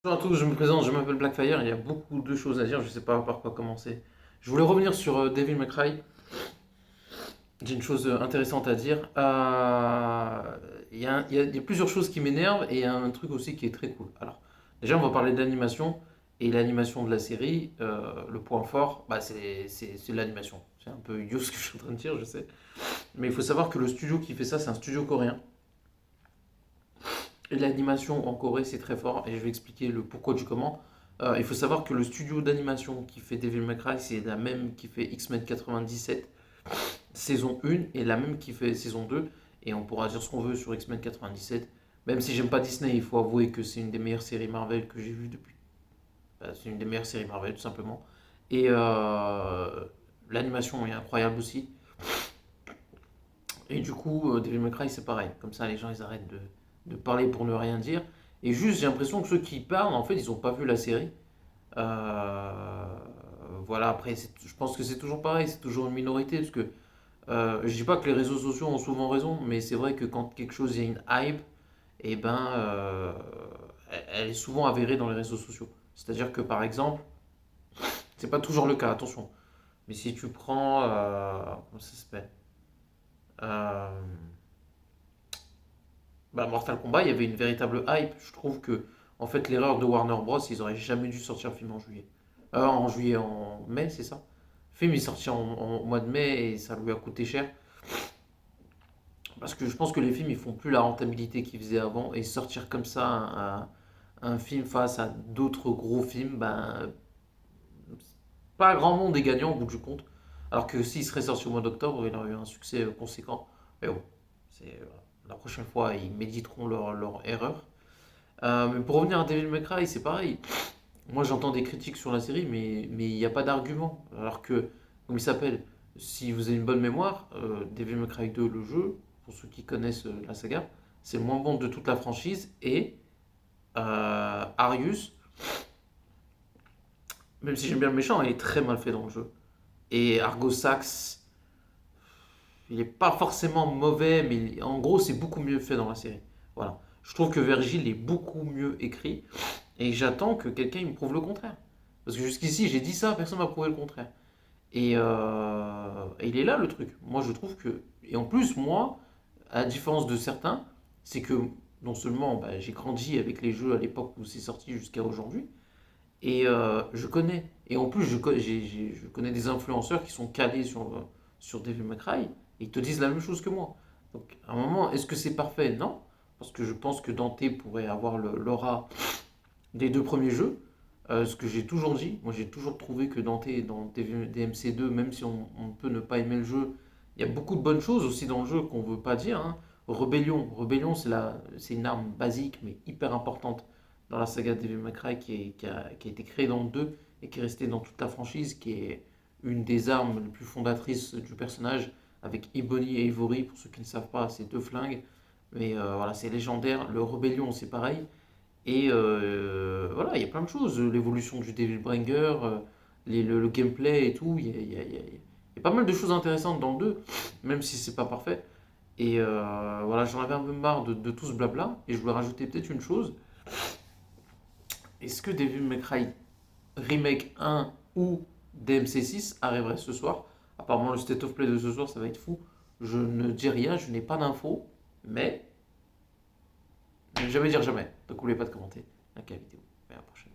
Bonjour à tous, je me présente, je m'appelle Blackfire, il y a beaucoup de choses à dire, je ne sais pas par quoi commencer. Je voulais revenir sur Devil May Cry, j'ai une chose intéressante à dire. Il y a plusieurs choses qui m'énervent et il y a un truc aussi qui est très cool. Alors, déjà on va parler de l'animation, et l'animation de la série, le point fort, bah, c'est l'animation. C'est un peu idiot ce que je suis en train de dire, je sais. Mais il faut savoir que le studio qui fait ça, c'est un studio coréen. Et l'animation en Corée, c'est très fort, et je vais expliquer le pourquoi du comment. Il faut savoir que le studio d'animation qui fait Devil May Cry, c'est la même qui fait X-Men 97, saison 1, et la même qui fait saison 2. Et on pourra dire ce qu'on veut sur X-Men 97. Même si j'aime pas Disney, il faut avouer que c'est une des meilleures séries Marvel que j'ai vues depuis. C'est une des meilleures séries Marvel, tout simplement. Et l'animation est incroyable aussi. Et du coup, Devil May Cry, c'est pareil. Comme ça, les gens, ils arrêtent de parler pour ne rien dire. Et juste, j'ai l'impression que ceux qui parlent, en fait, ils n'ont pas vu la série. Euh, voilà, après, je pense que c'est toujours pareil, c'est toujours une minorité. Parce que je dis pas que les réseaux sociaux ont souvent raison, mais c'est vrai que quand quelque chose, il y a une hype, et ben, elle est souvent avérée dans les réseaux sociaux. C'est-à-dire que, par exemple, c'est pas toujours le cas, attention. Mais si tu prends, comment ça s'appelle? Euh, Bah, Mortal Kombat, il y avait une véritable hype. Je trouve que, en fait, l'erreur de Warner Bros, ils auraient jamais dû sortir le film en juillet. En juillet, en mai, c'est ça? Le film est sorti au mois de mai et ça lui a coûté cher. Parce que je pense que les films, ils font plus la rentabilité qu'ils faisaient avant. Et sortir comme ça un film face à d'autres gros films, ben, pas grand monde est gagnant au bout du compte. Alors que s'il serait sorti au mois d'octobre, il aurait eu un succès conséquent. Mais bon, la prochaine fois, ils méditeront leur erreur. Mais pour revenir à Devil May Cry, c'est pareil. Moi, j'entends des critiques sur la série, mais il n'y a pas d'argument. Alors que, comme il s'appelle, si vous avez une bonne mémoire, Devil May Cry 2, le jeu, pour ceux qui connaissent la saga, c'est le moins bon de toute la franchise. Et Arius, même si j'aime bien le méchant, il est très mal fait dans le jeu. Et Argo Sax, il n'est pas forcément mauvais, mais en gros, c'est beaucoup mieux fait dans la série. Voilà. Je trouve que Virgile est beaucoup mieux écrit. Et j'attends que quelqu'un me prouve le contraire. Parce que jusqu'ici, j'ai dit ça, personne m'a prouvé le contraire. Et il est là le truc. Moi, je trouve que. Et en plus, moi, à la différence de certains, c'est que non seulement bah, j'ai grandi avec les jeux à l'époque où c'est sorti jusqu'à aujourd'hui, et je connais. Et en plus, je connais des influenceurs qui sont calés sur Devil May Cry, et ils te disent la même chose que moi. Donc, à un moment, est-ce que c'est parfait? Non. Parce que je pense que Dante pourrait avoir l'aura des deux premiers jeux. Ce que j'ai toujours dit, moi j'ai toujours trouvé que Dante dans DMC2, même si on peut ne pas aimer le jeu, il y a beaucoup de bonnes choses aussi dans le jeu qu'on ne veut pas dire, hein. Rébellion c'est une arme basique mais hyper importante dans la saga de Devil May Cry qui a été créée dans le 2 et qui est restée dans toute la franchise, qui est une des armes les plus fondatrices du personnage, avec Ebony et Ivory, pour ceux qui ne savent pas, c'est deux flingues. Mais voilà, c'est légendaire. Le Rébellion, c'est pareil. Et voilà, il y a plein de choses. L'évolution du Devil Bringer, le gameplay et tout. Il y a pas mal de choses intéressantes dans le 2, même si c'est pas parfait. Et voilà, j'en avais un peu marre de tout ce blabla. Et je voulais rajouter peut-être une chose. Est-ce que Devil May Cry Remake 1 ou DMC6 arriverait ce soir? Apparemment, le state of play de ce soir, ça va être fou. Je ne dis rien, je n'ai pas d'infos. Mais ne jamais dire jamais. Donc n'oubliez pas de commenter. Like la vidéo. Et à la prochaine.